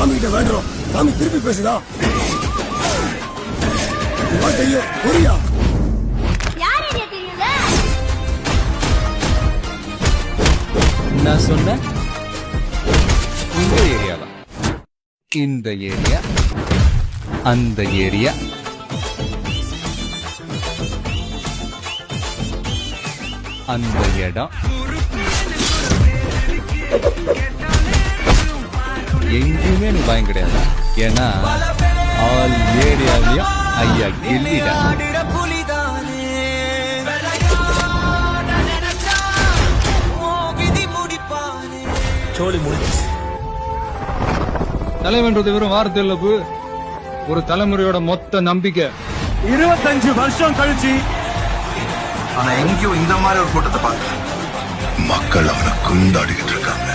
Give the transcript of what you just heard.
சாமி கிட்ட வேண்டுறோம். சாமி திருப்பி பேசுதா? புரியா? நான் சொன்ன இந்த ஏரியாவா? இந்த ஏரியா, அந்த ஏரியா, அந்த இடம் எங்கேயுமே எனக்கு பயம் கிடையாது. ஏன்னா ஆல் ஏரியாவிலையும் ஐயா கில்லிடா. சோழி முடிச்சு தலைவன்றது வெறும் வார்த்தை இல்ல, ஒரு தலைமுறையோட மொத்த நம்பிக்கை. 25 வருஷம் கழிச்சு ஆனா எங்கேயும் இந்த மாதிரி ஒரு கூட்டத்தை பார்க்க மக்கள் அவனை கொண்டாடிக்கிட்டு இருக்காங்க.